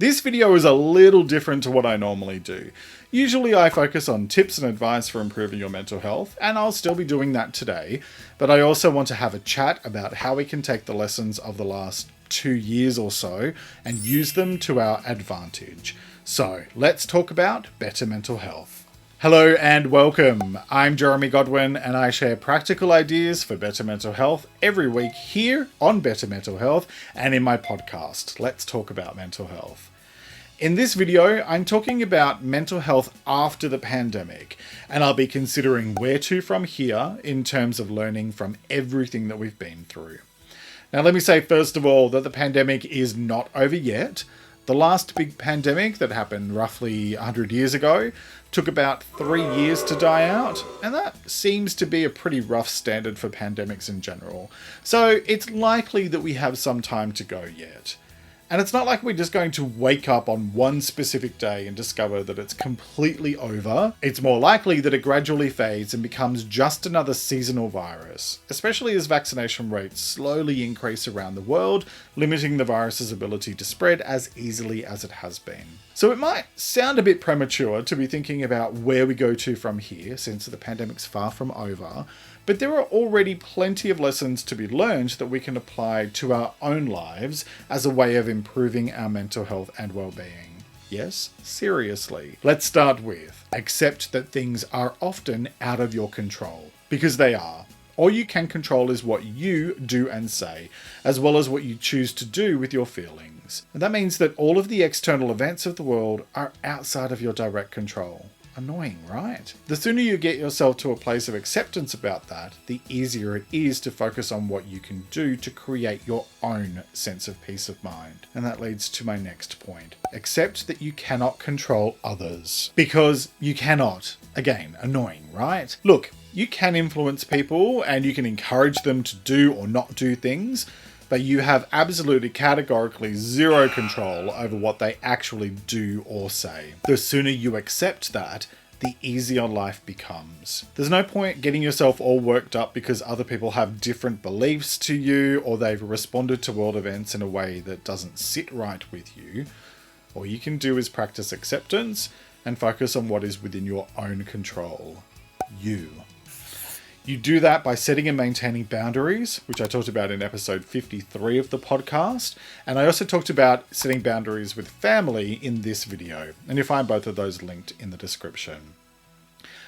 This video is a little different to what I normally do. Usually I focus on tips and advice for improving your mental health, and I'll still be doing that today, but I also want to have a chat about how we can take the lessons of the last 2 years or so and use them to our advantage. So let's talk about better mental health. Hello and welcome. I'm Jeremy Godwin and I share practical ideas for better mental health every week here on Better Mental Health and in my podcast, Let's Talk About Mental Health. In this video, I'm talking about mental health after the pandemic, and I'll be considering where to from here in terms of learning from everything that we've been through. Now, let me say first of all that the pandemic is not over yet. The last big pandemic that happened roughly 100 years ago took about 3 years to die out, and that seems to be a pretty rough standard for pandemics in general. So it's likely that we have some time to go yet. And it's not like we're just going to wake up on one specific day and discover that it's completely over. It's more likely that it gradually fades and becomes just another seasonal virus, especially as vaccination rates slowly increase around the world, limiting the virus's ability to spread as easily as it has been. So it might sound a bit premature to be thinking about where we go to from here, since the pandemic's far from over, but there are already plenty of lessons to be learned that we can apply to our own lives as a way of improving our mental health and well-being. Yes, seriously. Let's start with accept that things are often out of your control, because they are. All you can control is what you do and say, as well as what you choose to do with your feelings. And that means that all of the external events of the world are outside of your direct control. Annoying, right? The sooner you get yourself to a place of acceptance about that, the easier it is to focus on what you can do to create your own sense of peace of mind. And that leads to my next point. Accept that you cannot control others. Because you cannot. Again, annoying, right? Look, you can influence people and you can encourage them to do or not do things, but you have absolutely categorically zero control over what they actually do or say. The sooner you accept that, the easier life becomes. There's no point getting yourself all worked up because other people have different beliefs to you or they've responded to world events in a way that doesn't sit right with you. All you can do is practice acceptance and focus on what is within your own control. You do that by setting and maintaining boundaries, which I talked about in episode 53 of the podcast. And I also talked about setting boundaries with family in this video. And you'll find both of those linked in the description.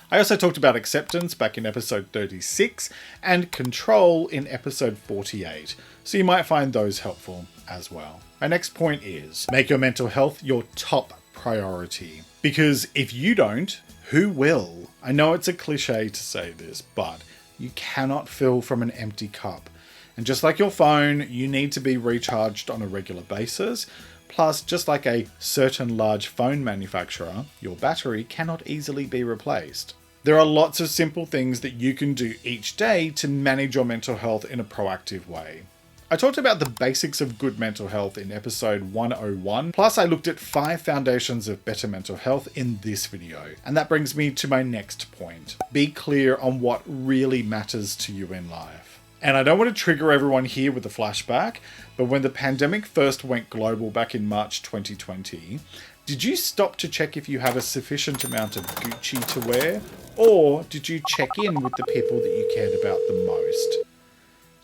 I also talked about acceptance back in episode 36 and control in episode 48. So you might find those helpful as well. My next point is make your mental health your top priority. Because if you don't, who will? I know it's a cliche to say this, but you cannot fill from an empty cup. And just like your phone, you need to be recharged on a regular basis. Plus, just like a certain large phone manufacturer, your battery cannot easily be replaced. There are lots of simple things that you can do each day to manage your mental health in a proactive way. I talked about the basics of good mental health in episode 101, plus I looked at 5 foundations of better mental health in this video. And that brings me to my next point. Be clear on what really matters to you in life. And I don't want to trigger everyone here with a flashback, but when the pandemic first went global back in March 2020, did you stop to check if you had a sufficient amount of Gucci to wear? Or did you check in with the people that you cared about the most?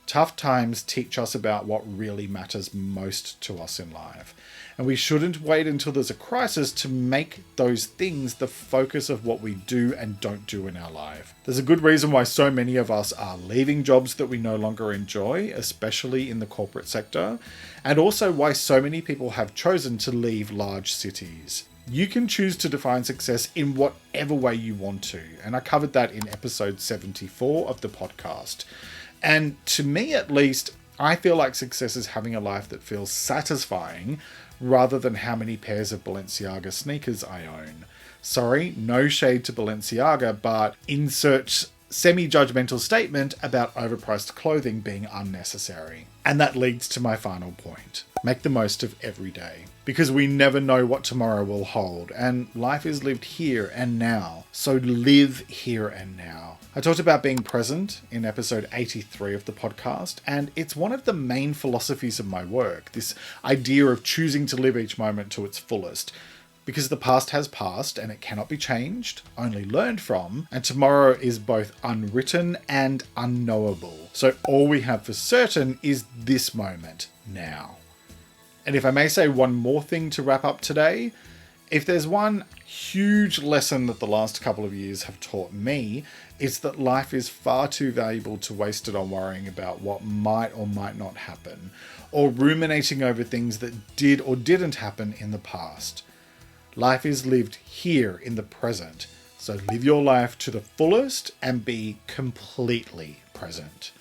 Tough times teach us about what really matters most to us in life. And we shouldn't wait until there's a crisis to make those things the focus of what we do and don't do in our life. There's a good reason why so many of us are leaving jobs that we no longer enjoy, especially in the corporate sector, and also why so many people have chosen to leave large cities. You can choose to define success in whatever way you want to, and I covered that in episode 74 of the podcast. And to me, at least, I feel like success is having a life that feels satisfying rather than how many pairs of Balenciaga sneakers I own. Sorry, no shade to Balenciaga, but insert semi-judgmental statement about overpriced clothing being unnecessary. And that leads to my final point. Make the most of every day. Because we never know what tomorrow will hold, and life is lived here and now. So live here and now. I talked about being present in episode 83 of the podcast, and it's one of the main philosophies of my work, this idea of choosing to live each moment to its fullest. Because the past has passed and it cannot be changed, only learned from, and tomorrow is both unwritten and unknowable. So all we have for certain is this moment, now. And if I may say one more thing to wrap up today, if there's one huge lesson that the last couple of years have taught me, it's that life is far too valuable to waste it on worrying about what might or might not happen, or ruminating over things that did or didn't happen in the past. Life is lived here in the present, so live your life to the fullest and be completely present.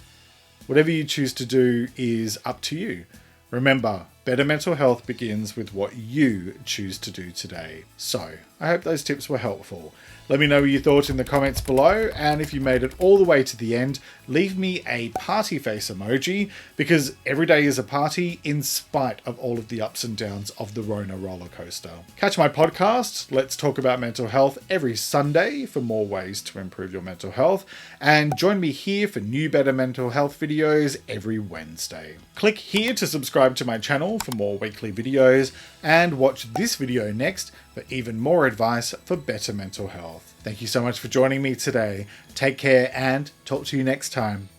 Whatever you choose to do is up to you. Remember, better mental health begins with what you choose to do today. So, I hope those tips were helpful. Let me know what you thought in the comments below, and if you made it all the way to the end, leave me a party face emoji, because every day is a party in spite of all of the ups and downs of the Rona roller coaster. Catch my podcast, Let's Talk About Mental Health, every Sunday for more ways to improve your mental health, and join me here for new better mental health videos every Wednesday. Click here to subscribe to my channel for more weekly videos, and watch this video next for even more advice for better mental health. Thank you so much for joining me today. Take care and talk to you next time.